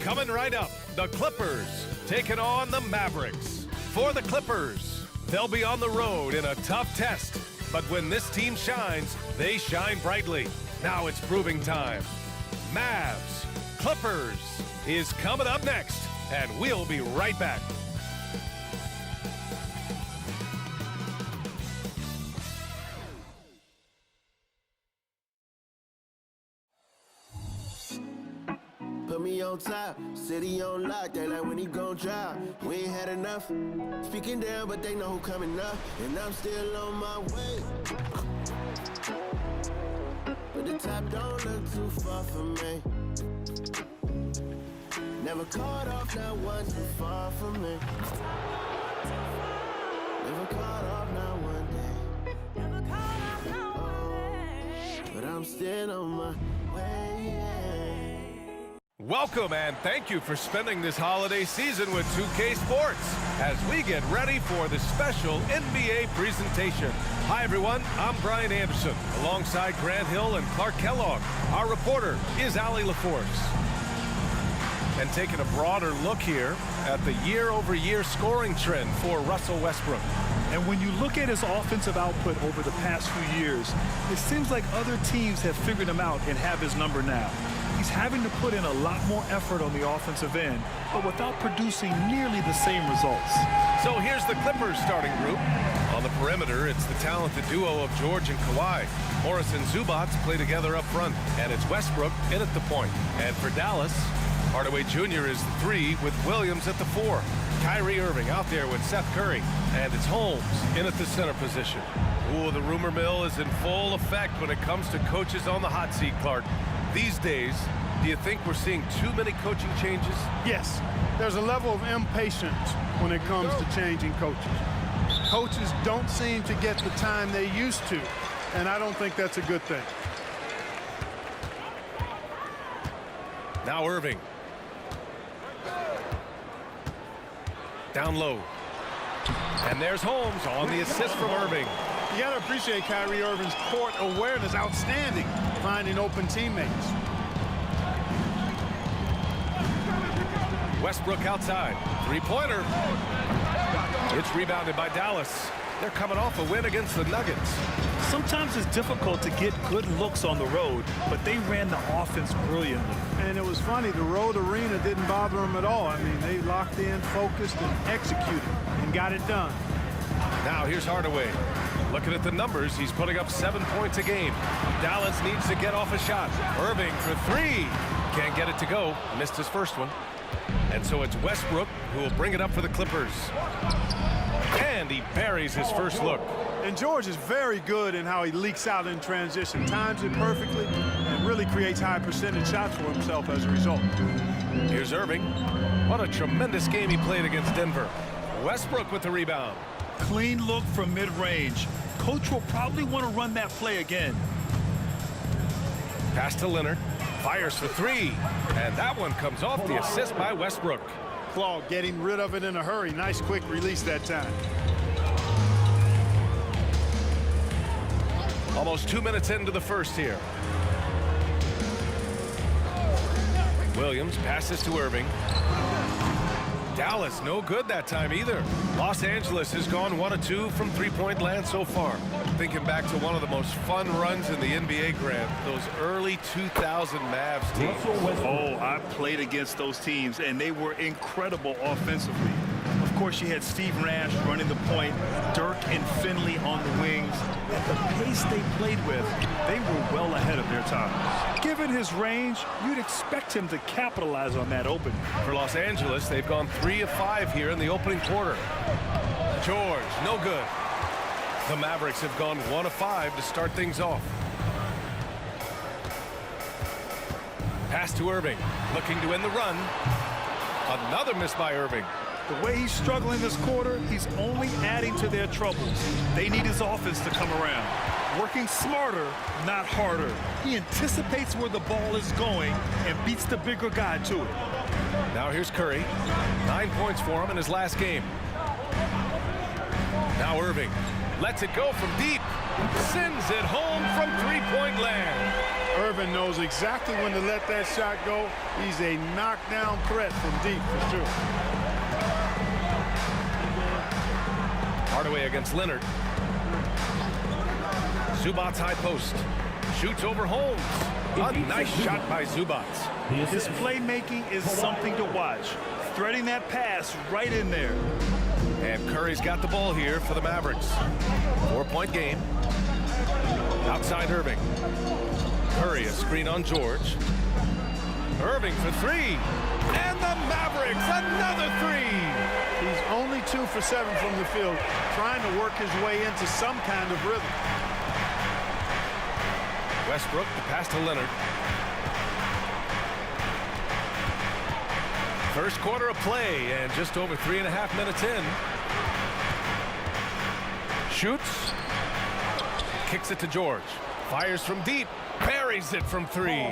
Coming right up, the Clippers taking on the Mavericks. For the Clippers, they'll be on the road in a tough test. But when this team shines, they shine brightly. Now it's proving time. Mavs, Clippers is coming up next, and we'll be right back. Put me on top, city on lock, they like when he gon' drop. We ain't had enough, speaking down, but they know who coming up, and I'm still on my way. But the top don't look too far from me. Never caught off, not one too far from me. Never caught off, not one day. Never caught off, not one day. But I'm still on my way. Welcome and thank you for spending this holiday season with 2K Sports as we get ready for the special NBA presentation. Hi everyone, I'm Brian Anderson alongside Grant Hill and Clark Kellogg. Our reporter is Allie LaForce. And taking a broader look here at the year-over-year scoring trend for Russell Westbrook. And when you look at his offensive output over the past few years, it seems like other teams have figured him out and have his number now. He's having to put in a lot more effort on the offensive end, but without producing nearly the same results. So here's the Clippers starting group. On the perimeter, it's the talented duo of George and Kawhi. Morris and Zubac play together up front, and it's Westbrook in at the point. And for Dallas, Hardaway Jr. is the 3 with Williams at the 4. Kyrie Irving out there with Seth Curry, and it's Holmes in at the center position. Ooh, the rumor mill is in full effect when it comes to coaches on the hot seat, Clark. These days, do you think we're seeing too many coaching changes? Yes, there's a level of impatience when it comes to changing coaches. Coaches don't seem to get the time they used to, and I don't think that's a good thing. Now Irving. Down low. And there's Holmes on the assist from Irving. You got to appreciate Kyrie Irving's court awareness, outstanding, finding open teammates. Westbrook outside. Three-pointer. It's rebounded by Dallas. They're coming off a win against the Nuggets. Sometimes it's difficult to get good looks on the road, but they ran the offense brilliantly. And it was funny, the road arena didn't bother them at all. I mean, they locked in, focused, and executed, and got it done. Now here's Hardaway. Looking at the numbers, he's putting up 7 points a game. Dallas needs to get off a shot. Irving for 3. Can't get it to go. Missed his first one. And so it's Westbrook who will bring it up for the Clippers. And he buries his first look. And George is very good in how he leaks out in transition. Times it perfectly and really creates high percentage shots for himself as a result. Here's Irving. What a tremendous game he played against Denver. Westbrook with the rebound. Clean look from mid-range. Coach will probably want to run that play again. Pass to Leonard. Fires for 3. And that one comes off the assist by Westbrook. Claw getting rid of it in a hurry. Nice quick release that time. Almost 2 minutes into the first here. Williams passes to Irving. Dallas no good that time either. Los Angeles has gone 1 of 2 from three-point land so far. Thinking back to one of the most fun runs in the NBA, Grant, those early 2000 Mavs teams. Oh, I played against those teams, and they were incredible offensively. Of course, you had Steve Nash running the point, Dirk and Finley on the wings. At the pace they played with, they were well ahead of their time. Given his range, you'd expect him to capitalize on that opening. For Los Angeles, they've gone 3 of 5 here in the opening quarter. George, no good. The Mavericks have gone 1 of 5 to start things off. Pass to Irving, looking to end the run. Another miss by Irving. The way he's struggling this quarter, he's only adding to their troubles. They need his offense to come around. Working smarter, not harder. He anticipates where the ball is going and beats the bigger guy to it. Now here's Curry. 9 points for him in his last game. Now Irving lets it go from deep. Sends it home from three-point land. Irving knows exactly when to let that shot go. He's a knockdown threat from deep for sure. Hardaway against Leonard. Zubac's high post. Shoots over Holmes. A nice shot by Zubac's. His playmaking is something to watch. Threading that pass right in there. And Curry's got the ball here for the Mavericks. 4-point game. Outside Irving. Curry, a screen on George. Irving for three. And the Mavericks, another three. He's only 2 for 7 from the field, trying to work his way into some kind of rhythm. Westbrook, the pass to Leonard. First quarter of play, and just over 3.5 minutes in. Shoots. Kicks it to George. Fires from deep. Buries it from three.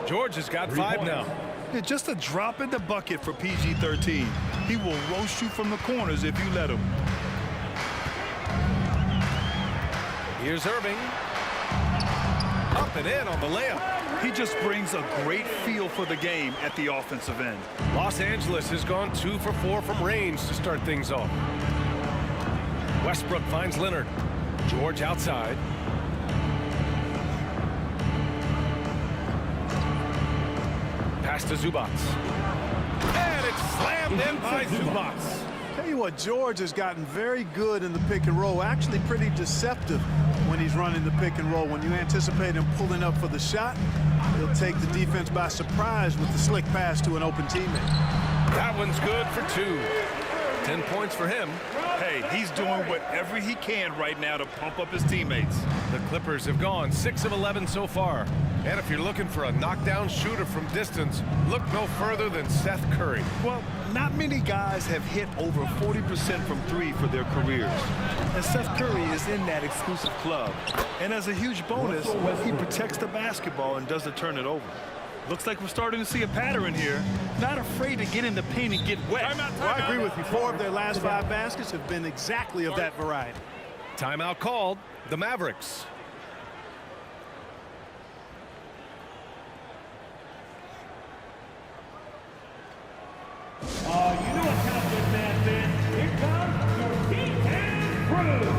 George has got 5 now. Yeah, just a drop in the bucket for PG-13. He will roast you from the corners if you let him. Here's Irving. Up and in on the layup. He just brings a great feel for the game at the offensive end. Los Angeles has gone 2 for 4 from range to start things off. Westbrook finds Leonard. George outside. Pass to Zubac. And it's slammed in by Zubac. Tell you what, George has gotten very good in the pick and roll, actually pretty deceptive when he's running the pick and roll. When you anticipate him pulling up for the shot, he'll take the defense by surprise with the slick pass to an open teammate. That one's good for 2. 10 points for him. Hey, he's doing whatever he can right now to pump up his teammates. The Clippers have gone 6 of 11 so far. And if you're looking for a knockdown shooter from distance, look no further than Seth Curry. Well, not many guys have hit over 40% from 3 for their careers. And Seth Curry is in that exclusive club. And as a huge bonus, he protects the basketball and doesn't turn it over. Looks like we're starting to see a pattern here. Not afraid to get in the paint and get wet. Well, I agree with you. 4 of their last 5 baskets have been exactly of that variety. Timeout called. The Mavericks. You know what kind of good man is. Here comes your heat and crew.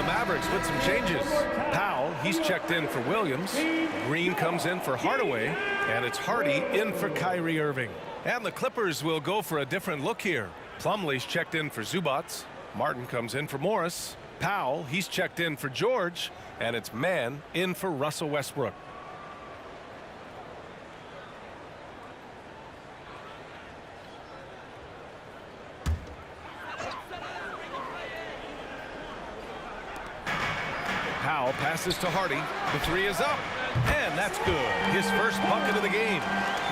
Mavericks with some changes. Powell, he's checked in for Williams. Green comes in for Hardaway. And it's Hardy in for Kyrie Irving. And the Clippers will go for a different look here. Plumlee's checked in for Zubac. Martin comes in for Morris. Powell, he's checked in for George. And it's Mann in for Russell Westbrook. Powell passes to Hardy. The 3 is up. And that's good. His first bucket of the game.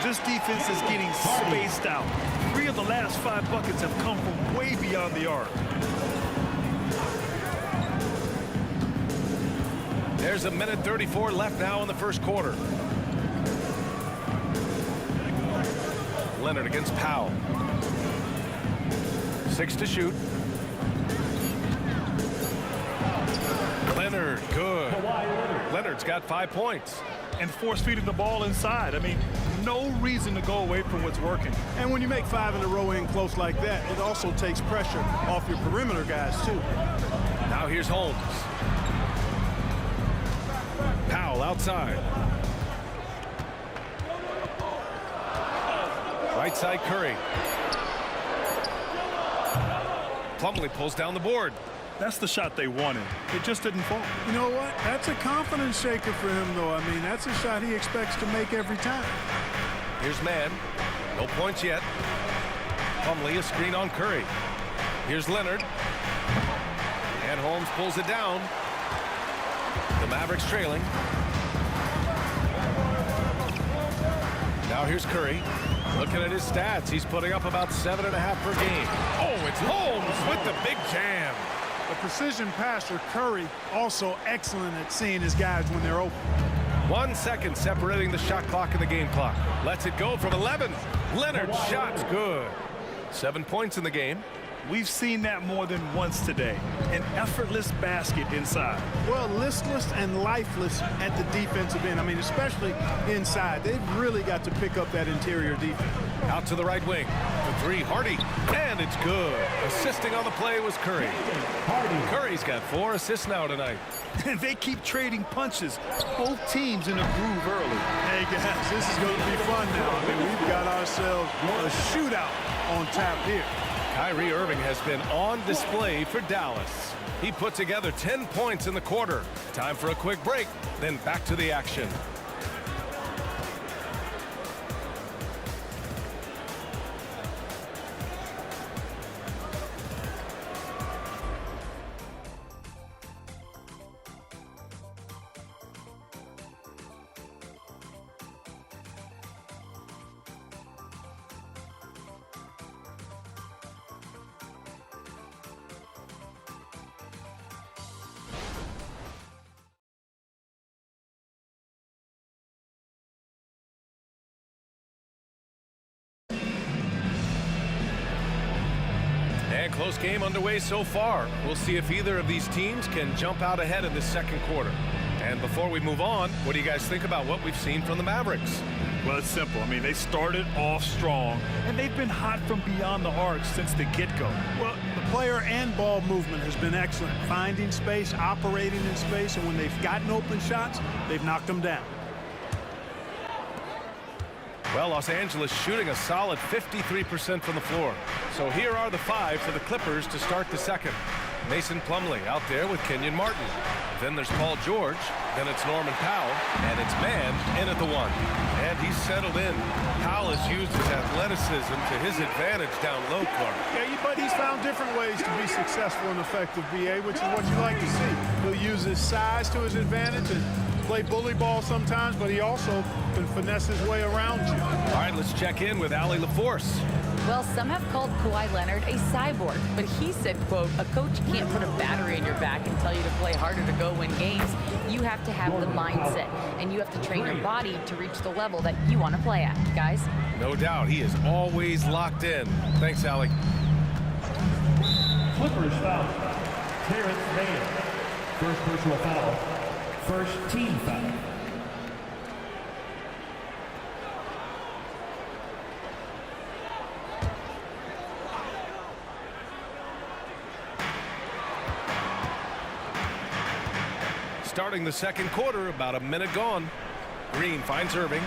This defense is getting spaced out. 3 of the last 5 buckets have come from way beyond the arc. There's a minute 34 left now in the first quarter. Leonard against Powell. 6 to shoot. Leonard, good. Leonard's got 5 points. And force feeding the ball inside. I mean, no reason to go away from what's working. And when you make 5 in a row in close like that, it also takes pressure off your perimeter guys, too. Now here's Holmes. Powell outside. Right side Curry. Plumlee pulls down the board. That's the shot they wanted. It just didn't fall. You know what? That's a confidence shaker for him, though. I mean, that's a shot he expects to make every time. Here's Mann. No points yet. Plumlee, a screen on Curry. Here's Leonard. And Holmes pulls it down. The Mavericks trailing. Now here's Curry. Looking at his stats, he's putting up about 7.5 per game. Oh, it's Holmes with the big jam. The precision passer, Curry, also excellent at seeing his guys when they're open. 1 second separating the shot clock and the game clock. Lets it go from 11. Leonard's shot's good. 7 points in the game. We've seen that more than once today. An effortless basket inside. Well, listless and lifeless at the defensive end. I mean, especially inside. They've really got to pick up that interior defense. Out to the right wing. The three, Hardy. And it's good. Assisting on the play was Curry. Curry's got 4 assists now tonight. And they keep trading punches. Both teams in a groove early. Hey, guys, this is going to be fun now. I mean, we've got ourselves a shootout on tap here. Kyrie Irving has been on display for Dallas. He put together 10 points in the quarter. Time for a quick break, then back to the action. And close game underway so far. We'll see if either of these teams can jump out ahead in this second quarter. And before we move on, what do you guys think about what we've seen from the Mavericks? Well, it's simple. I mean, they started off strong, and they've been hot from beyond the arc since the get-go. Well, the player and ball movement has been excellent. Finding space, operating in space, and when they've gotten open shots, they've knocked them down. Well, Los Angeles shooting a solid 53% from the floor. So here are the 5 for the Clippers to start the second. Mason Plumlee out there with Kenyon Martin. Then there's Paul George. Then it's Norman Powell. And it's Mann in at the 1. And he's settled in. Powell has used his athleticism to his advantage down low, Clark. Yeah, but he's found different ways to be successful and effective, BA, which is what you like to see. He'll use his size to his advantage and play bully ball sometimes, but he also can finesse his way around you. All right, let's check in with Allie LaForce. Well, some have called Kawhi Leonard a cyborg, but he said, quote, a coach can't put a battery in your back and tell you to play harder to go win games. You have to have the mindset, and you have to train your body to reach the level that you want to play at, guys. No doubt, he is always locked in. Thanks, Allie. Clippers foul. Terrence Mann. First personal foul. First team foul. Starting the second quarter, about a minute gone. Green finds Irving.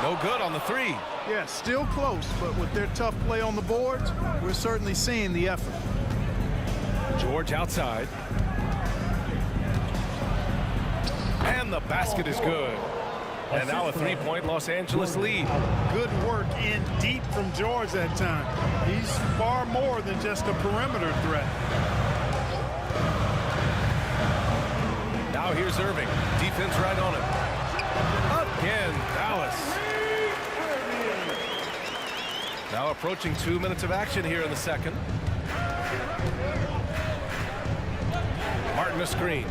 No good on the 3. Yeah, still close, but with their tough play on the boards, we're certainly seeing the effort. George outside. And the basket is good. And now a 3-point Los Angeles lead. Good work in deep from George that time. He's far more than just a perimeter threat. Now here's Irving. Defense right on it. Again, Dallas. Now approaching 2 minutes of action here in the second. Martin a screen.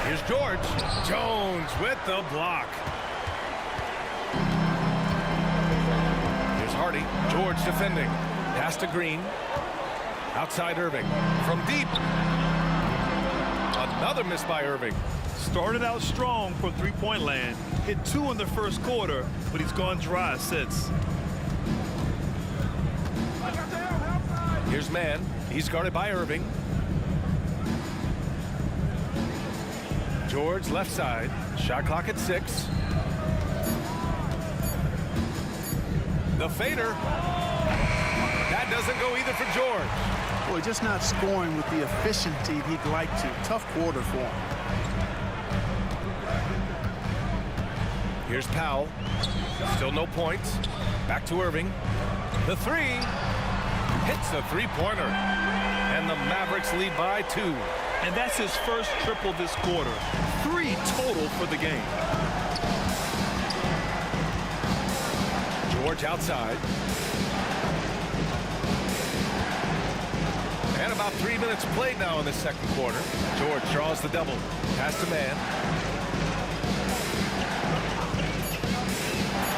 Here's George. Jones with the block. Here's Hardy. George defending. Pass to Green. Outside Irving. From deep. Another miss by Irving. Started out strong from three-point land, Hit 2 in the first quarter, but he's gone dry since. Here's Mann. He's guarded by Irving. George left side. Shot clock at 6. The fader. That doesn't go either for George. Boy, just not scoring with the efficiency he'd like to. Tough quarter for him. Here's Powell. Still no points. Back to Irving. The 3. Hits the three-pointer. And the Mavericks lead by 2. And that's his first triple this quarter. 3 total for the game. George outside. And about 3 minutes played now in the second quarter. George draws the double. Pass to Mann.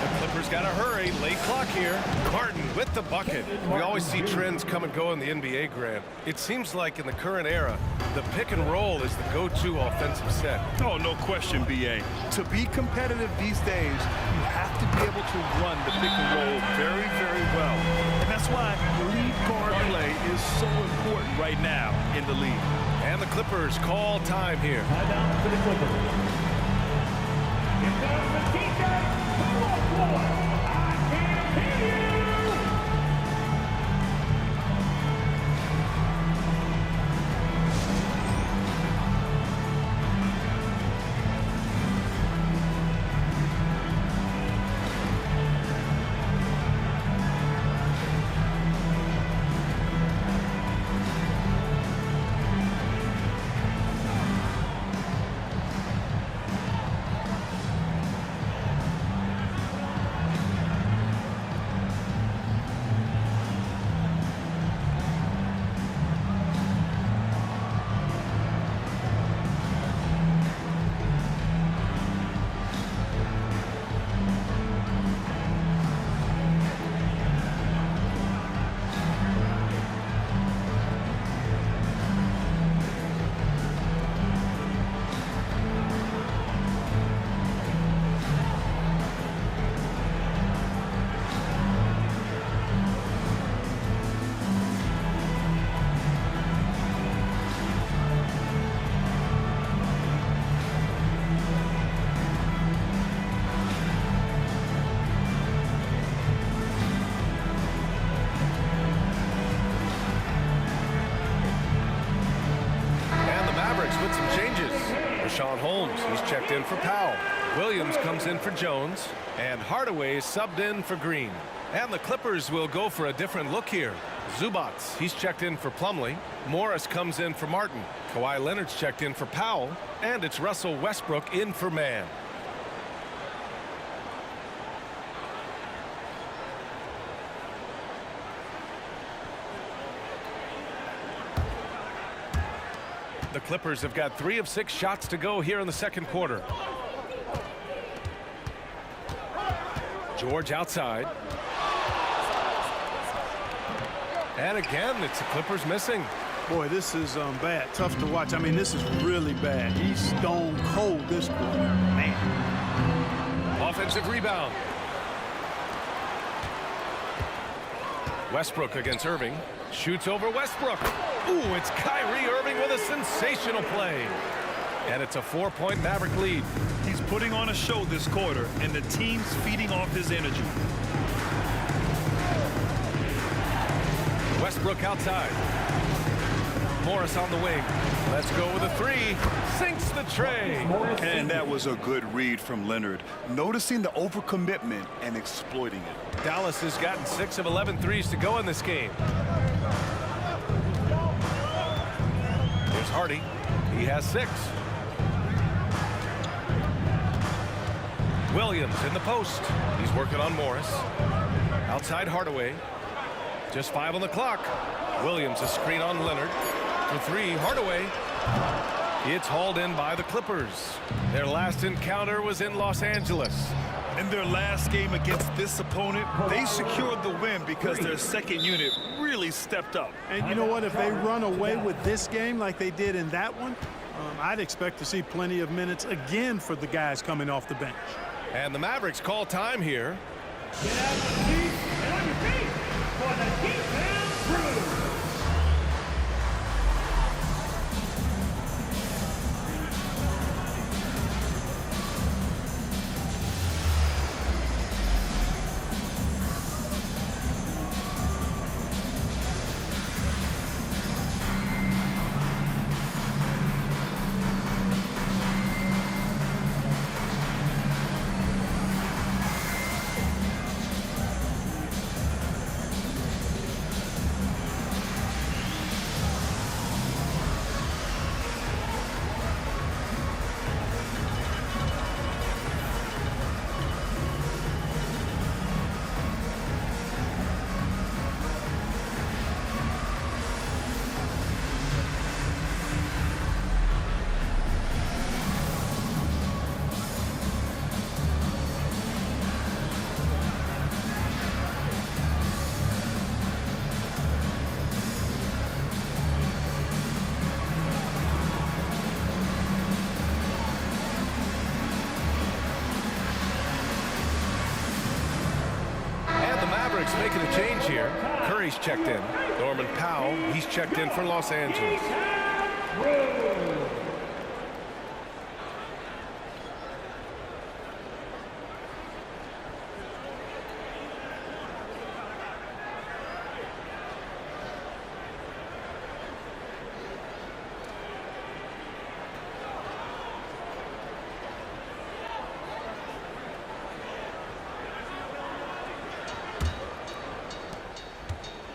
The Clippers got to hurry. Late clock here. Martin with the bucket. We always see trends come and go in the NBA, Grant. It seems like in the current era, the pick and roll is the go-to offensive set. Oh, no question, B.A. To be competitive these days, you have to be able to run the pick and roll very, very well. And that's why lead guard play is so important right now in the league. And the Clippers call time here. Timeout for the Clippers. Here comes the defense. I can't hear you. With some changes. Rashawn Holmes, he's checked in for Powell. Williams comes in for Jones. And Hardaway is subbed in for Green. And the Clippers will go for a different look here. Zubats, he's checked in for Plumlee. Morris comes in for Martin. Kawhi Leonard's checked in for Powell. And it's Russell Westbrook in for Mann. The Clippers have got 3 of 6 shots to go here in the second quarter. George outside. And again, it's the Clippers missing. Boy, this is bad. Tough to watch. I mean, this is really bad. He's stone cold this quarter. Man. Offensive rebound. Westbrook against Irving. Shoots over Westbrook. Ooh, it's Kyrie Irving with a sensational play. And it's a 4-point Maverick lead. He's putting on a show this quarter, and the team's feeding off his energy. Westbrook outside. Morris on the wing. Let's go with a 3. Sinks the tray. And that was a good read from Leonard. Noticing the overcommitment and exploiting it. Dallas has gotten 6 of 11 threes to go in this game. Here's Hardy. He has 6. Williams in the post. He's working on Morris. Outside Hardaway. Just 5 on the clock. Williams a screen on Leonard. For 3, Hardaway. It's hauled in by the Clippers. Their last encounter was in Los Angeles. In their last game against this opponent, they secured the win because their second unit really stepped up. And you know what? If they run away with this game like they did in that one, I'd expect to see plenty of minutes again for the guys coming off the bench. And the Mavericks call time here. Get out of the seats and on your feet for the defense crew. Mavericks making a change here. Curry's checked in. Norman Powell, he's checked in for Los Angeles.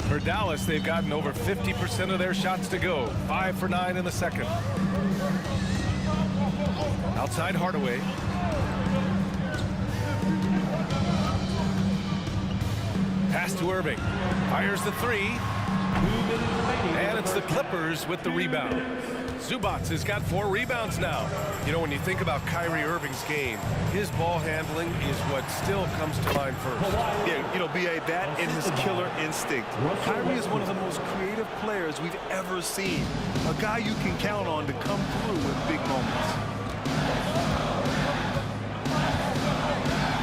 For Dallas, they've gotten over 50% of their shots to go. 5 for 9 in the second. Outside Hardaway. Pass to Irving. Fires the three. And it's the Clippers with the rebound. Zubac has got 4 rebounds now. You know, when you think about Kyrie Irving's game, his ball handling is what still comes to mind first. Yeah, you know, B.A., that and his killer instinct. Kyrie is one of the most creative players we've ever seen. A guy you can count on to come through in big moments.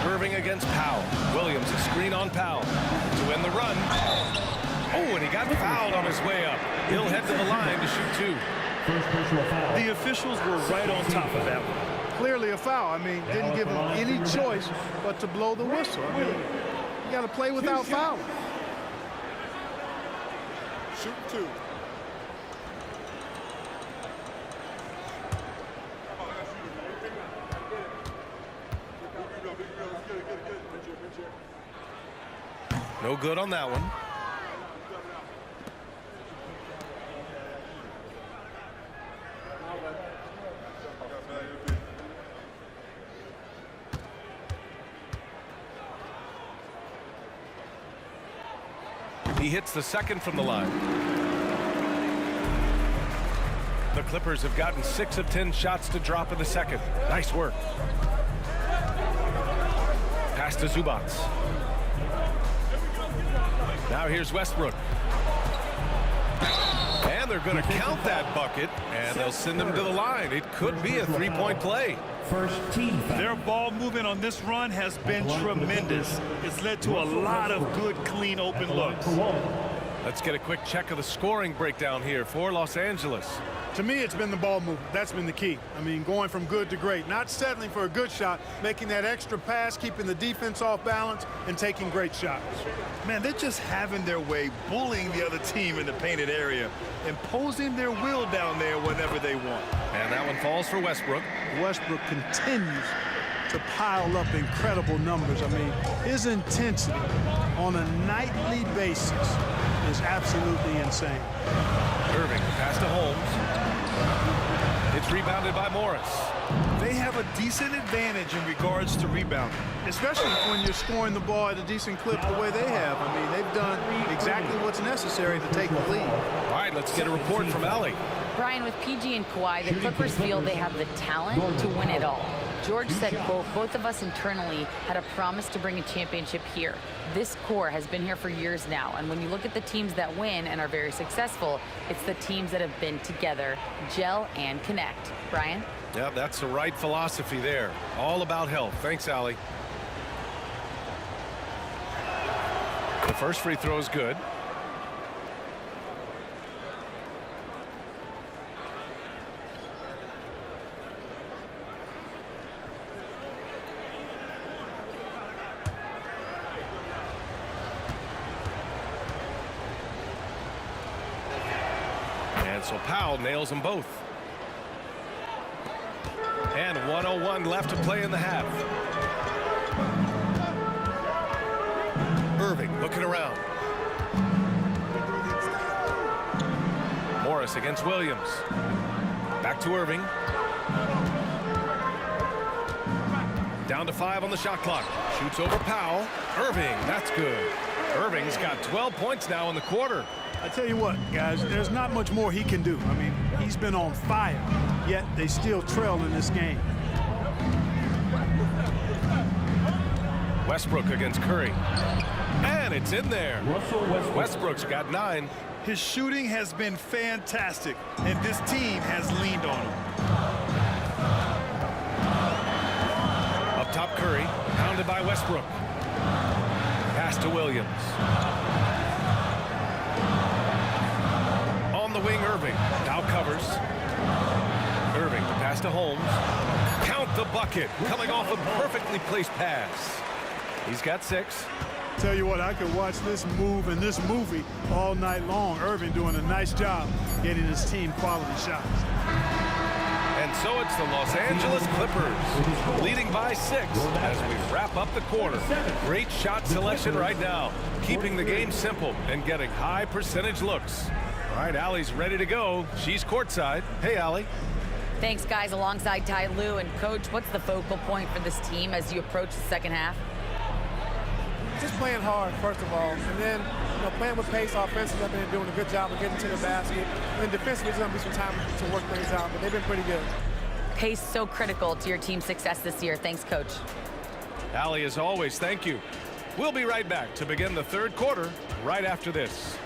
Irving against Powell. Williams a screen on Powell to win the run. Oh, and he got fouled on his way up. He'll head to the line to shoot 2. The officials were right on top of that one. Clearly a foul. I mean, didn't give him any choice but to blow the whistle. I mean, you got to play without fouling. Shoot 2. No good on that one. He hits the second from the line. The Clippers have gotten 6 of 10 shots to drop in the second. Nice work. Pass to Zubac. Now here's Westbrook. And they're going to count that bucket, and they'll send them to the line. It could be a 3-point play. First team foul. Their ball movement on this run has been tremendous. It's led to a lot of good, clean, open looks. Let's get a quick check of the scoring breakdown here for Los Angeles. To me, it's been the ball movement. That's been the key. I mean, going from good to great. Not settling for a good shot, making that extra pass, keeping the defense off balance, and taking great shots. Man, they're just having their way, bullying the other team in the painted area, imposing their will down there whenever they want. And that one falls for Westbrook. Westbrook continues to pile up incredible numbers. I mean, his intensity on a nightly basis is absolutely insane. Irving, pass to Holmes. It's rebounded by Morris. They have a decent advantage in regards to rebounding. Especially when you're scoring the ball at a decent clip the way they have. I mean, they've done exactly what's necessary to take the lead. All right, let's get a report from Allie. Brian, with PG and Kawhi, the Clippers feel they have the talent to win it all. George said, quote, both of us internally had a promise to bring a championship here. This core has been here for years now, and when you look at the teams that win and are very successful, it's the teams that have been together, gel and connect. Brian? Yeah, that's the right philosophy there. All about health. Thanks, Allie. The first free throw is good. And so Powell nails them both. And 1:01 left to play in the half. Irving looking around. Morris against Williams. Back to Irving. Down to 5 on the shot clock. Shoots over Powell. Irving, that's good. Irving's got 12 points now in the quarter. I tell you what, guys, there's not much more he can do. I mean, he's been on fire, yet they still trail in this game. Westbrook against Curry. And it's in there. Westbrook's got 9. His shooting has been fantastic, and this team has leaned on him. Up top, Curry, pounded by Westbrook. Pass to Williams. On the wing, Irving. Now covers. Irving to pass to Holmes. Count the bucket. Coming off a perfectly placed pass. He's got 6. Tell you what, I could watch this move and this movie all night long. Irving doing a nice job getting his team quality shots. And so it's the Los Angeles Clippers leading by 6 as we wrap up the quarter. Great shot selection right now, keeping the game simple and getting high percentage looks. All right, Allie's ready to go. She's courtside. Hey, Allie. Thanks, guys, alongside Ty Lue. And, Coach, what's the focal point for this team as you approach the second half? Just playing hard, first of all, and then playing with pace offensively. I've been doing a good job of getting to the basket. And then defensively, there's going to be some time to work things out, but they've been pretty good. Pace so critical to your team's success this year. Thanks, Coach. Allie, as always, thank you. We'll be right back to begin the third quarter right after this.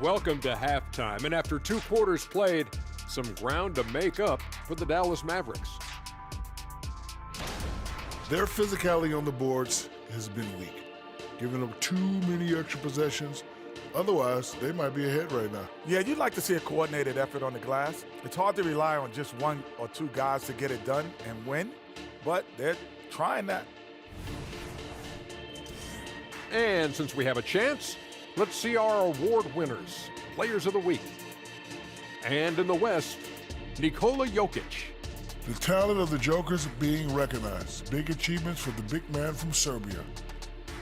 Welcome to halftime, and after 2 quarters played, some ground to make up for the Dallas Mavericks. Their physicality on the boards has been weak, giving up too many extra possessions. Otherwise, they might be ahead right now. Yeah, you'd like to see a coordinated effort on the glass. It's hard to rely on just 1 or 2 guys to get it done and win, but they're trying that. And since we have a chance, let's see our award winners, Players of the Week. And in the West, Nikola Jokic. The talent of the Jokers being recognized. Big achievements for the big man from Serbia.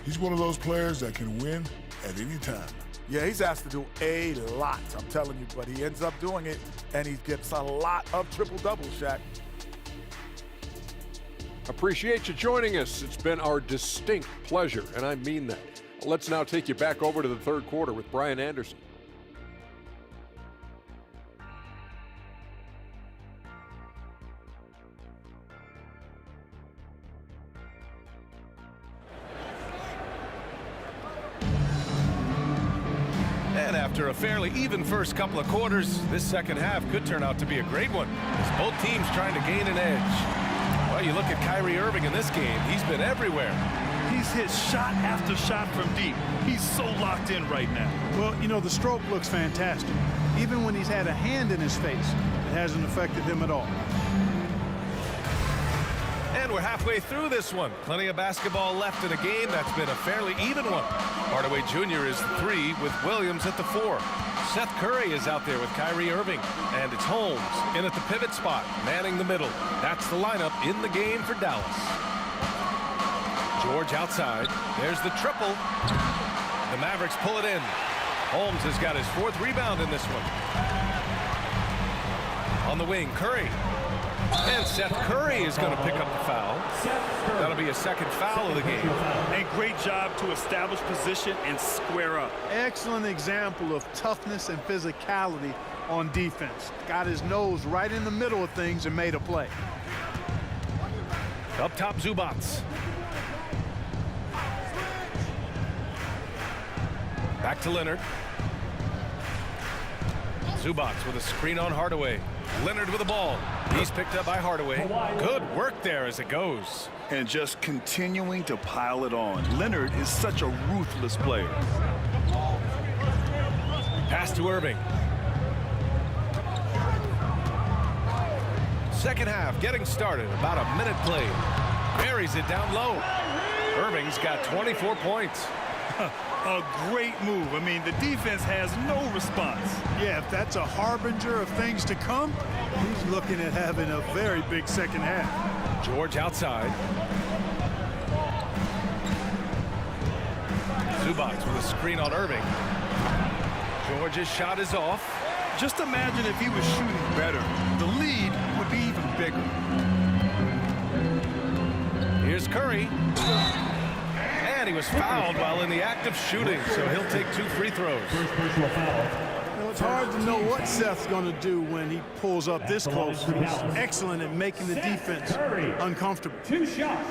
He's one of those players that can win at any time. Yeah, he's asked to do a lot, I'm telling you, but he ends up doing it, and he gets a lot of triple-doubles, Shaq. Appreciate you joining us. It's been our distinct pleasure, and I mean that. Let's now take you back over to the third quarter with Brian Anderson. And after a fairly even first couple of quarters, this second half could turn out to be a great one, as both teams trying to gain an edge. Well, you look at Kyrie Irving in this game, he's been everywhere. He's hit shot after shot from deep. He's so locked in right now. Well, the stroke looks fantastic. Even when he's had a hand in his face, it hasn't affected him at all. And we're halfway through this one. Plenty of basketball left in a game that's been a fairly even one. Hardaway Jr. is the 3 with Williams at the 4. Seth Curry is out there with Kyrie Irving. And it's Holmes in at the pivot spot, manning the middle. That's the lineup in the game for Dallas. George outside. There's the triple. The Mavericks pull it in. Holmes has got his 4th rebound in this one. On the wing, Curry. And Seth Curry is going to pick up the foul. That'll be a second foul of the game. A great job to establish position and square up. Excellent example of toughness and physicality on defense. Got his nose right in the middle of things and made a play. Up top, Zubats. Back to Leonard. Zubats with a screen on Hardaway. Leonard with the ball. He's picked up by Hardaway. Good work there as it goes. And just continuing to pile it on. Leonard is such a ruthless player. Pass to Irving. Second half getting started. About a minute played. Buries it down low. Irving's got 24 points. A great move. I mean, the defense has no response. Yeah, if that's a harbinger of things to come, he's looking at having a very big second half. George outside. Zubats with a screen on Irving. George's shot is off. Just imagine if he was shooting better. The lead would be even bigger. Here's Curry. And he was fouled while in the act of shooting, so he'll take 2 free throws. It's hard to know what Seth's going to do when he pulls up this close. He's excellent at making the defense uncomfortable. 2 shots.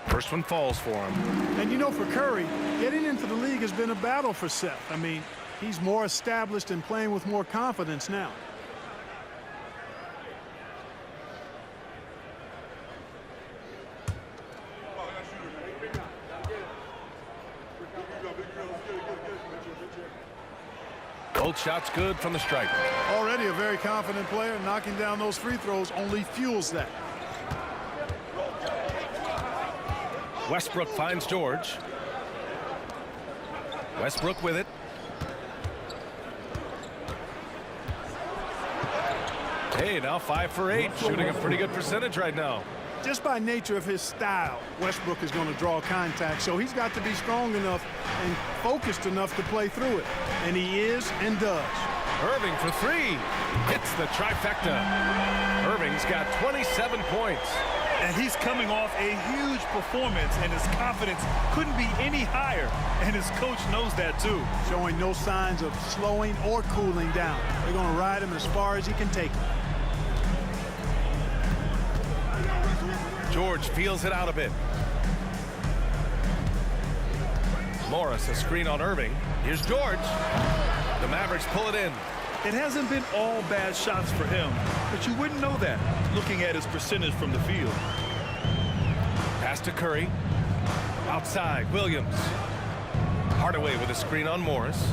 First one falls for him. And you know, for Curry, getting into the league has been a battle for Seth. I mean, he's more established and playing with more confidence now. Both shots good from the stripe. Already a very confident player. Knocking down those free throws only fuels that. Westbrook finds George. Westbrook with it. Hey, now 5 for 8, shooting a pretty good percentage right now. Just by nature of his style, Westbrook is going to draw contact, so he's got to be strong enough and focused enough to play through it. And he is and does. Irving for 3. Hits the trifecta. Irving's got 27 points. And he's coming off a huge performance, and his confidence couldn't be any higher. And his coach knows that, too. Showing no signs of slowing or cooling down. They're going to ride him as far as he can take him. George feels it out a bit. Morris, a screen on Irving. Here's George. The Mavericks pull it in. It hasn't been all bad shots for him, but you wouldn't know that looking at his percentage from the field. Pass to Curry. Outside, Williams. Hardaway with a screen on Morris.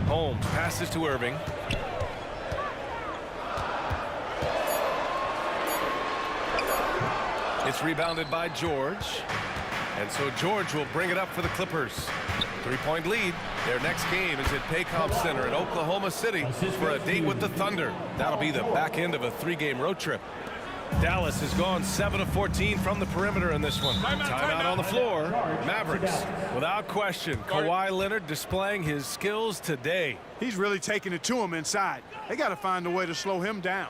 Holmes passes to Irving. It's rebounded by George. And so George will bring it up for the Clippers. 3-point lead. Their next game is at Paycom Center in Oklahoma City for a date with the Thunder. That'll be the back end of a 3-game road trip. Dallas has gone 7 of 14 from the perimeter in this one. Timeout on the floor. Mavericks, without question, Kawhi Leonard displaying his skills today. He's really taking it to him inside. They got to find a way to slow him down.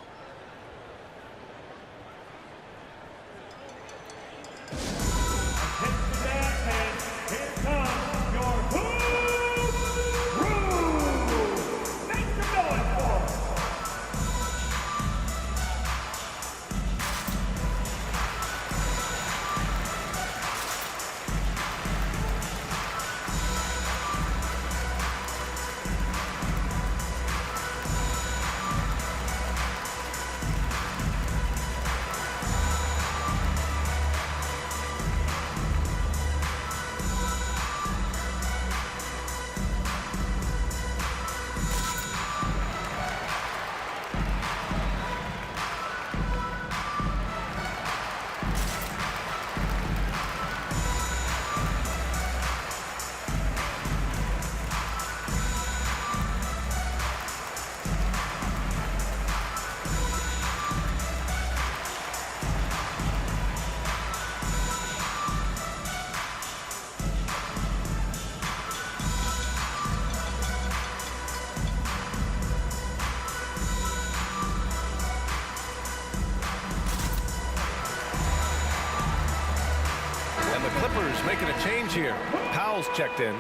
making a change here. Powell's checked in.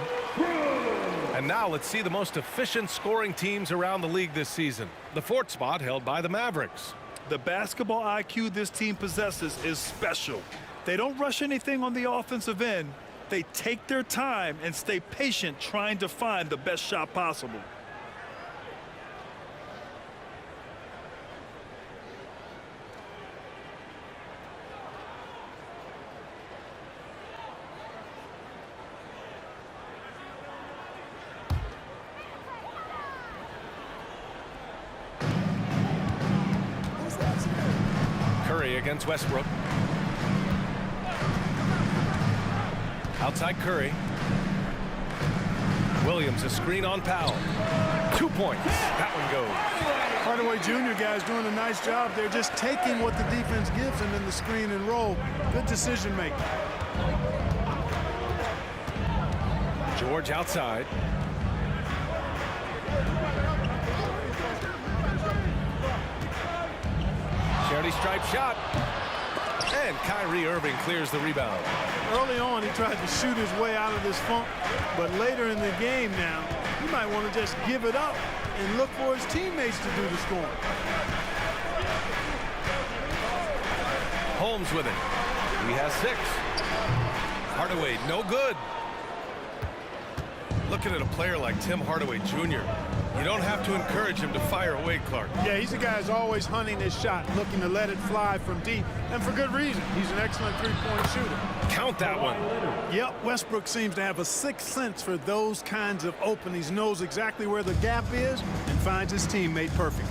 And now let's see the most efficient scoring teams around the league this season. The fourth spot held by the Mavericks. The basketball IQ this team possesses is special. They don't rush anything on the offensive end. They take their time and stay patient trying to find the best shot possible. Curry against Westbrook. Outside Curry. Williams, a screen on Powell. 2 points. That one goes. Hardaway Jr. guys doing a nice job. They're just taking what the defense gives them in the screen and roll. Good decision making. George outside. Charity stripe shot. And Kyrie Irving clears the rebound. Early on, he tried to shoot his way out of this funk, but later in the game now, he might want to just give it up and look for his teammates to do the scoring. Holmes with it. He has 6. Hardaway, no good. Looking at a player like Tim Hardaway Jr., you don't have to encourage him to fire away, Clark. Yeah, he's a guy who's always hunting his shot, looking to let it fly from deep, and for good reason. He's an excellent three-point shooter. Count that one. Yep, Westbrook seems to have a sixth sense for those kinds of openings, knows exactly where the gap is, and finds his teammate perfectly.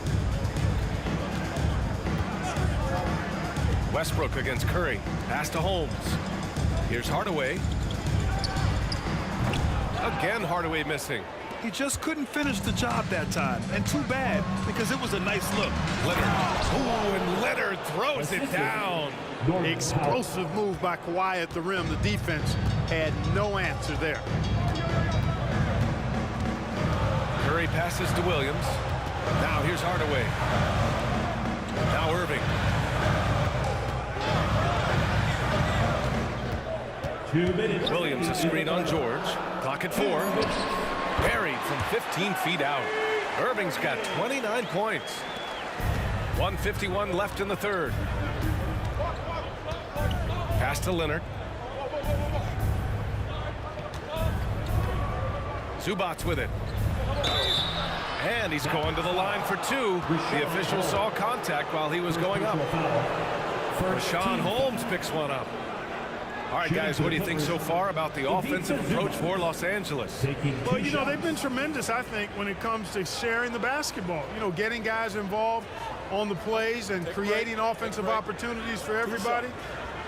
Westbrook against Curry. Pass to Holmes. Here's Hardaway. Again, Hardaway missing. He just couldn't finish the job that time, and too bad, because it was a nice look. Leonard. Oh, and Leonard throws it down. Explosive move by Kawhi at the rim. The defense had no answer there. Curry passes to Williams. Now here's Hardaway. Now Irving. 2 minutes. Williams a screen on George. Clock at 4. Buried from 15 feet out. Irving's got 29 points. 1:51 left in the third. Pass to Leonard. Zubats with it. And he's going to the line for 2. The official saw contact while he was going up. Rashawn Holmes picks one up. All right, guys, what do you think so far about the offensive approach for Los Angeles? Well, you know, they've been tremendous, I think, when it comes to sharing the basketball. You know, getting guys involved on the plays and creating offensive opportunities for everybody.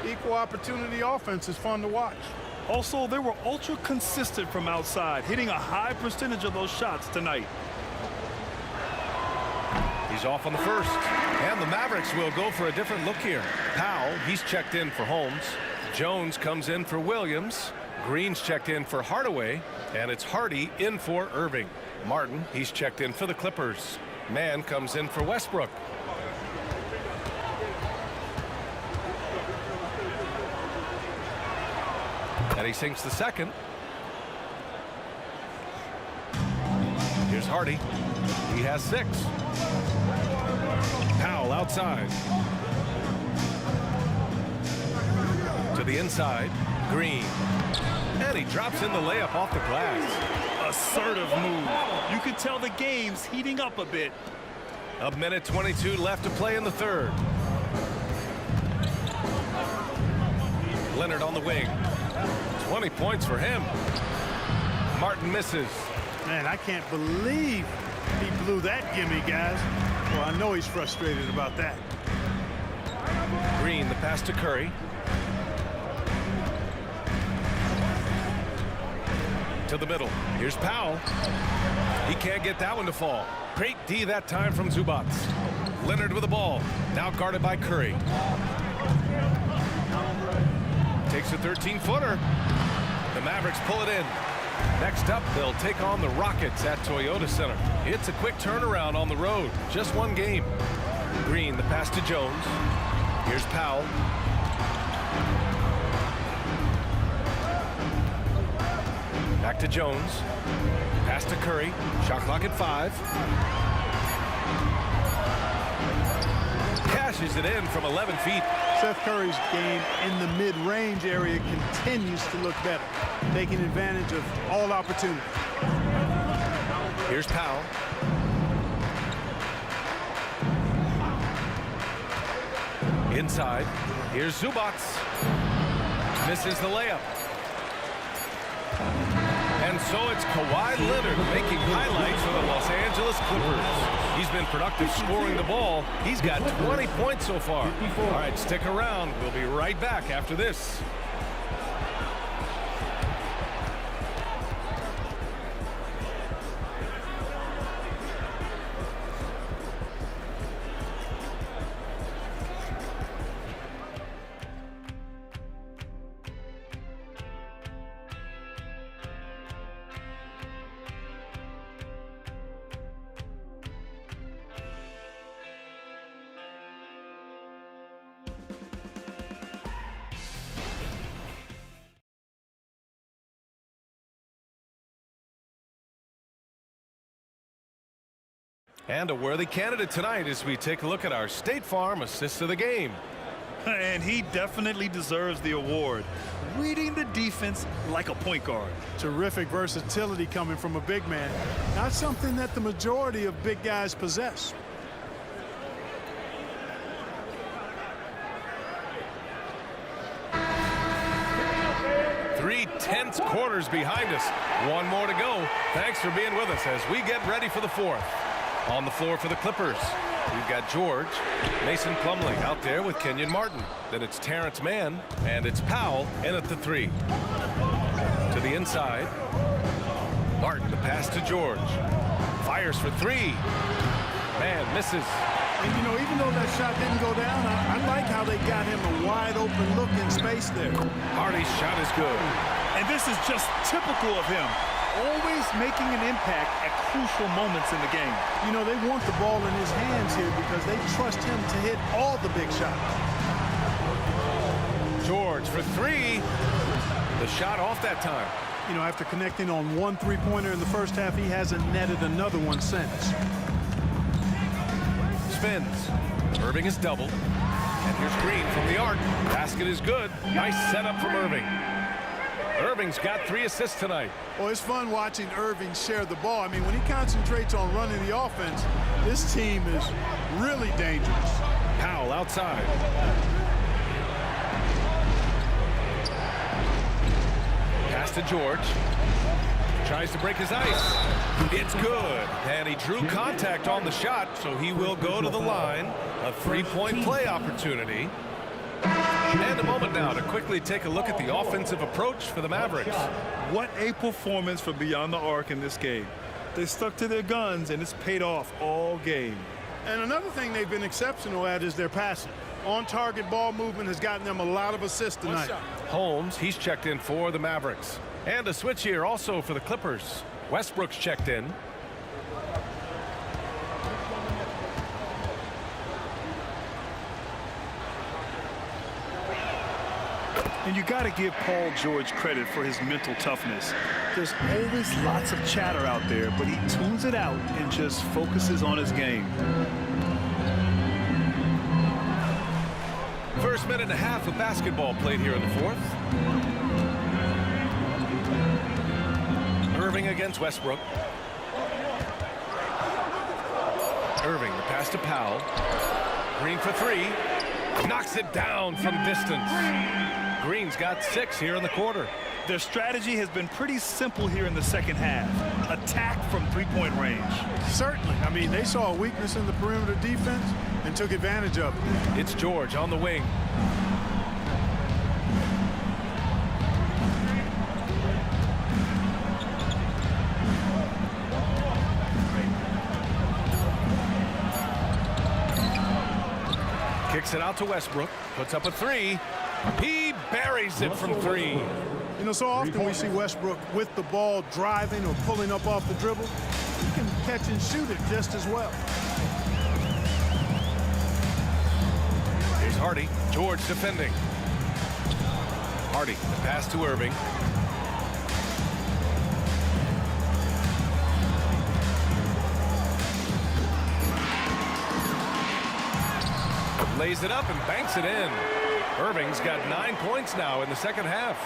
Equal opportunity offense is fun to watch. Also, they were ultra consistent from outside, hitting a high percentage of those shots tonight. He's off on the first. And the Mavericks will go for a different look here. Powell, he's checked in for Holmes. Jones comes in for Williams. Green's checked in for Hardaway. And it's Hardy in for Irving. Martin, he's checked in for the Clippers. Mann comes in for Westbrook. And he sinks the second. Here's Hardy. He has 6. Powell outside. To the inside. Green. And he drops in the layup off the glass. Assertive move. You can tell the game's heating up a bit. A minute 22 left to play in the third. Leonard on the wing. 20 points for him. Martin misses. Man, I can't believe he blew that gimme, guys. Well, I know he's frustrated about that. Green, the pass to Curry. To the middle. Here's Powell. He can't get that one to fall. Great D that time from Zubats. Leonard with the ball. Now guarded by Curry. Takes a 13-footer. The Mavericks pull it in. Next up, they'll take on the Rockets at Toyota Center. It's a quick turnaround on the road. Just one game. Green, the pass to Jones. Here's Powell. Back to Jones. Pass to Curry. Shot clock at 5. Cashes it in from 11 feet. Seth Curry's game in the mid-range area continues to look better, taking advantage of all opportunities. Here's Powell. Inside. Here's Zubats. Misses the layup. And so it's Kawhi Leonard making highlights for the Los Angeles Clippers. He's been productive scoring the ball. He's got 20 points so far. All right, stick around. We'll be right back after this. And a worthy candidate tonight as we take a look at our State Farm Assist of the Game. And he definitely deserves the award. Reading the defense like a point guard. Terrific versatility coming from a big man. Not something that the majority of big guys possess. Three tense quarters behind us. One more to go. Thanks for being with us as we get ready for the fourth. On the floor for the Clippers, we've got George, Mason Plumlee out there with Kenyon Martin. Then it's Terrence Mann, and it's Powell in at the 3. To the inside. Martin, the pass to George. Fires for 3. Man misses. And, you know, even though that shot didn't go down, I like how they got him a wide open look in space there. Hardy's shot is good. And this is just typical of him. Always making an impact at crucial moments in the game. You know, they want the ball in his hands here because they trust him to hit all the big shots. George for 3. The shot off that time. You know, after connecting on one three-pointer in the first half, he hasn't netted another one since. Spins. Irving is doubled. And here's Green from the arc. Basket is good. Nice setup from Irving. Irving's got 3 assists tonight. Well, it's fun watching Irving share the ball. I mean, when he concentrates on running the offense, this team is really dangerous. Powell outside. Pass to George. Tries to break his ice. It's good. And he drew contact on the shot, so he will go to the line. A 3-point play opportunity. And a moment now to quickly take a look at the offensive approach for the Mavericks. What a performance from beyond the arc in this game. They stuck to their guns, and it's paid off all game. And another thing they've been exceptional at is their passing. On-target ball movement has gotten them a lot of assists tonight. Holmes, he's checked in for the Mavericks. And a switch here also for the Clippers. Westbrook's checked in. And you got to give Paul George credit for his mental toughness. There's always lots of chatter out there, but he tunes it out and just focuses on his game. First minute and a half of basketball played here in the fourth. Irving against Westbrook. Irving, the pass to Powell. Green for 3. Knocks it down from distance. Green's got 6 here in the quarter. Their strategy has been pretty simple here in the second half. Attack from three-point range. Certainly. I mean, they saw a weakness in the perimeter defense and took advantage of it. It's George on the wing. Kicks it out to Westbrook. Puts up a 3. He buries it from 3. You know, so often we see Westbrook with the ball driving or pulling up off the dribble. He can catch and shoot it just as well. Here's Hardy. George defending. Hardy, the pass to Irving. Lays it up and banks it in. Irving's got 9 points now in the second half.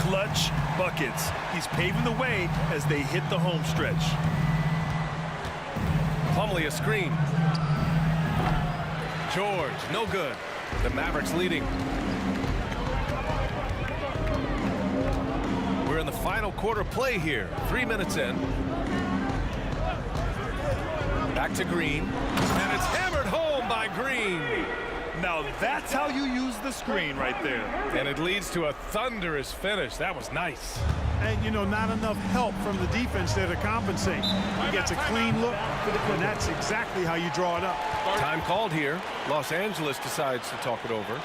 Clutch buckets. He's paving the way as they hit the home stretch. Plumlee a screen. George, no good. The Mavericks leading. We're in the final quarter play here. 3 minutes in. Back to Green. And it's hammered home by Green. Now that's how you use the screen right there. And it leads to a thunderous finish. That was nice. And, you know, not enough help from the defense there to compensate. He gets a clean look, and that's exactly how you draw it up. Time called here. Los Angeles decides to talk it over.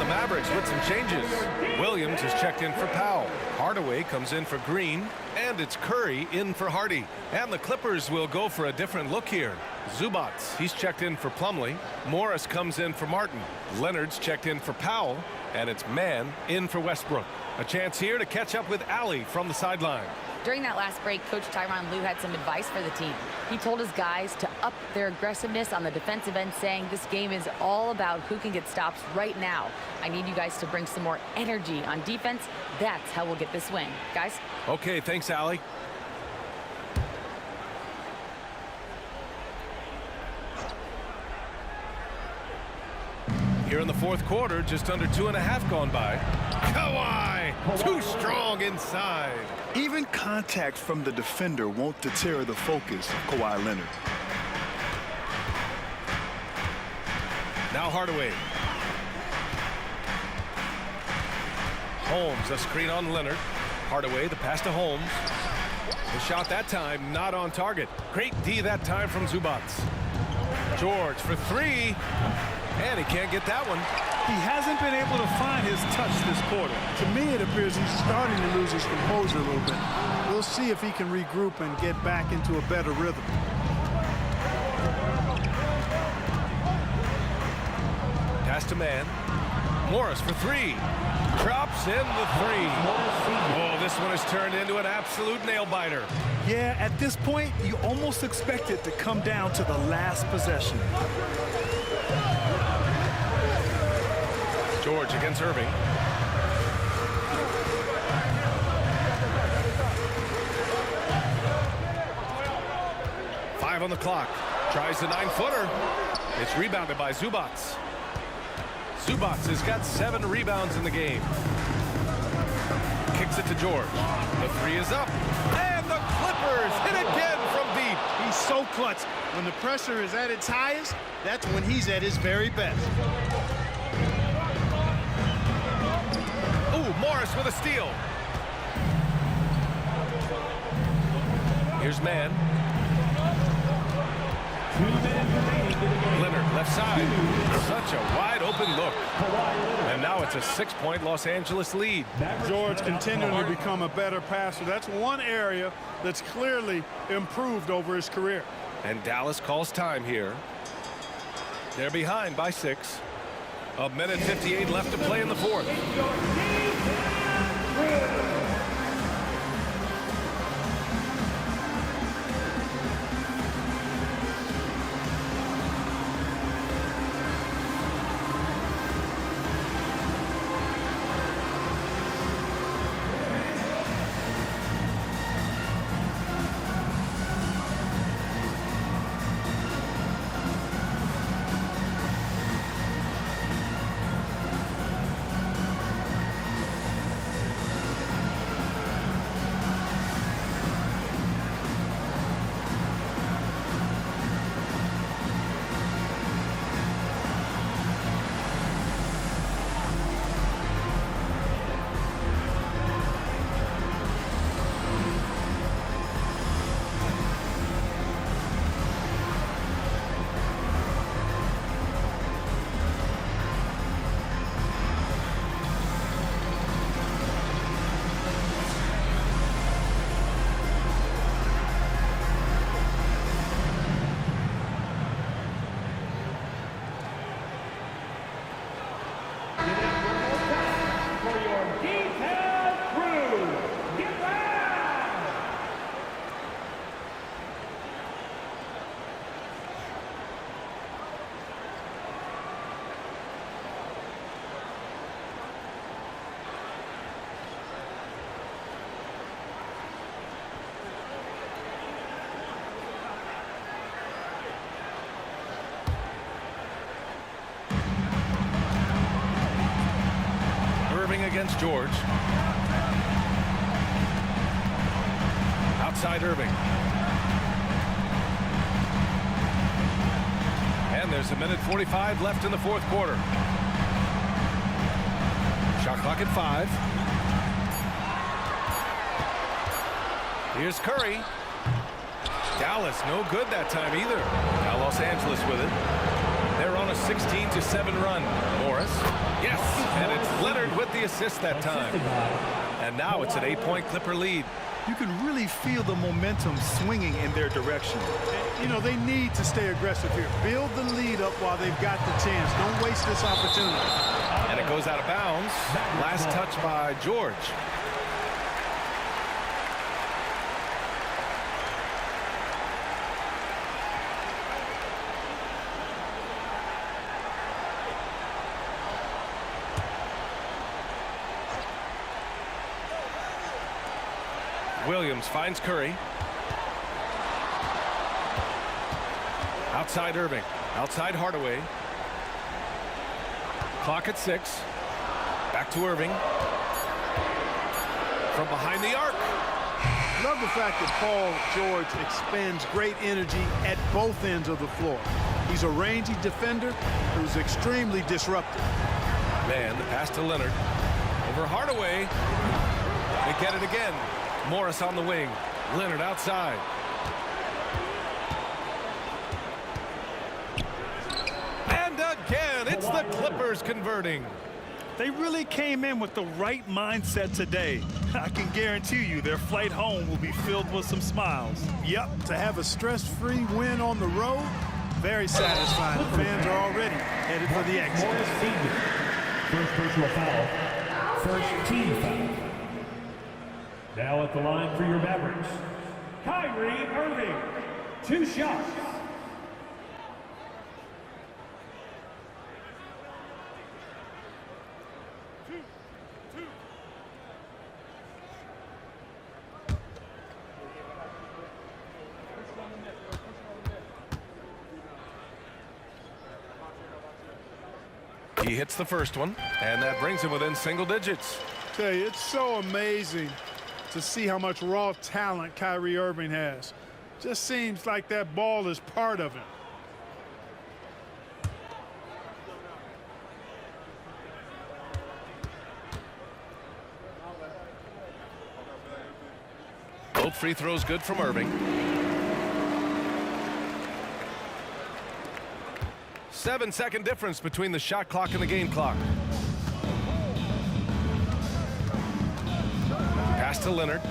Mavericks with some changes. Williams is checked in for Powell. Hardaway comes in for Green. And it's Curry in for Hardy. And the Clippers will go for a different look here. Zubats, he's checked in for Plumlee. Morris comes in for Martin. Leonard's checked in for Powell. And it's Mann in for Westbrook. A chance here to catch up with Allie from the sideline. During that last break, Coach Tyronn Lue had some advice for the team. He told his guys to up their aggressiveness on the defensive end, saying this game is all about who can get stops right now. I need you guys to bring some more energy on defense. That's how we'll get this win. Guys? Okay, thanks, Allie. Here in the fourth quarter, just under 2.5 gone by. Kawhi, too strong inside. Even contact from the defender won't deter the focus of Kawhi Leonard. Now Hardaway. Holmes, a screen on Leonard. Hardaway, the pass to Holmes. The shot that time, not on target. Great D that time from Zubats. George for three. And he can't get that one. He hasn't been able to find his touch this quarter. To me, it appears he's starting to lose his composure a little bit. We'll see if he can regroup and get back into a better rhythm. Pass to Mann. Morris for three. Drops in the three. Oh, this one has turned into an absolute nail-biter. Yeah, at this point, you almost expect it to come down to the last possession. George against Irving. Five on the clock. Tries the 9-footer. It's rebounded by Zubats. Zubats has got 7 rebounds in the game. Kicks it to George. The three is up. And the Clippers hit again from deep. He's so clutch. When the pressure is at its highest, that's when he's at his very best. Ooh, Morris with a steal. Here's Mann. Leonard, left side. Such a wide open look. And now it's a 6-point Los Angeles lead. George continuing to become a better passer. That's one area that's clearly improved over his career. And Dallas calls time here. They're behind by 6. A minute 58 left to play in the fourth. against George. Outside Irving. And there's 1:45 left in the fourth quarter. Shot clock at 5. Here's Curry. Dallas no good that time either. Now Los Angeles with it. They're on a 16-7 run. Morris. Yes, and it's Leonard with the assist that time. And now it's an 8-point Clipper lead. You can really feel the momentum swinging in their direction. You know, they need to stay aggressive here. Build the lead up while they've got the chance. Don't waste this opportunity. And it goes out of bounds. Last touch by George. Williams finds Curry. Outside Irving. Outside Hardaway. Clock at 6. Back to Irving. From behind the arc. Love the fact that Paul George expends great energy at both ends of the floor. He's a rangy defender who's extremely disruptive. Man, the pass to Leonard. Over Hardaway. They get it again. Morris on the wing. Leonard outside. And again, it's the Clippers converting. They really came in with the right mindset today. I can guarantee you their flight home will be filled with some smiles. Yep, to have a stress-free win on the road, very satisfying. The fans are already headed for the exit. First personal foul. First team foul. Now at the line for your Mavericks, Kyrie Irving. 2 shots. He hits the first one, and that brings him within single digits. Tell you, it's so amazing to see how much raw talent Kyrie Irving has. Just seems like that ball is part of him. Both free throws good from Irving. 7-second difference between the shot clock and the game clock. Pass to Leonard.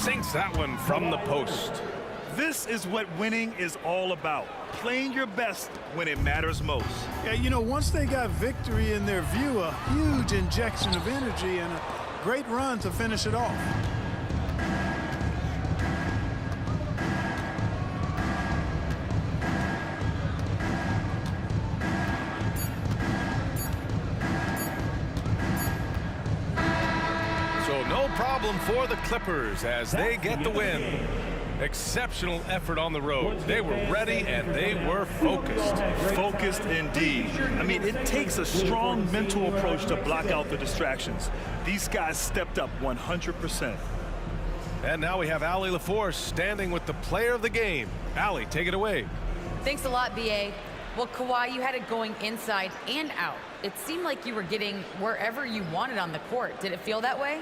Sinks that one from the post. This is what winning is all about. Playing your best when it matters most. Yeah, you know, once they got victory in their view, a huge injection of energy and a great run to finish it off. No problem for the Clippers as they get the win. Exceptional effort on the road. They were ready and they were focused. Focused indeed. I mean, it takes a strong mental approach to block out the distractions. These guys stepped up 100%. And now we have Allie LaForce standing with the player of the game. Allie, take it away. Thanks a lot, B.A. Well, Kawhi, you had it going inside and out. It seemed like you were getting wherever you wanted on the court. Did it feel that way?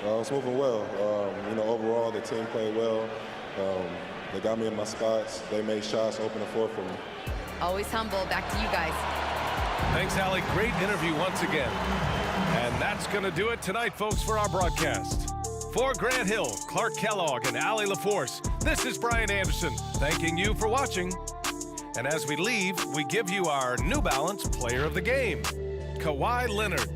It was moving well. You know, overall, the team played well. They got me in my spots. They made shots, open the floor for me. Always humble. Back to you guys. Thanks, Allie. Great interview once again. And that's going to do it tonight, folks, for our broadcast. For Grant Hill, Clark Kellogg, and Allie LaForce, this is Brian Anderson, thanking you for watching. And as we leave, we give you our New Balance Player of the Game, Kawhi Leonard.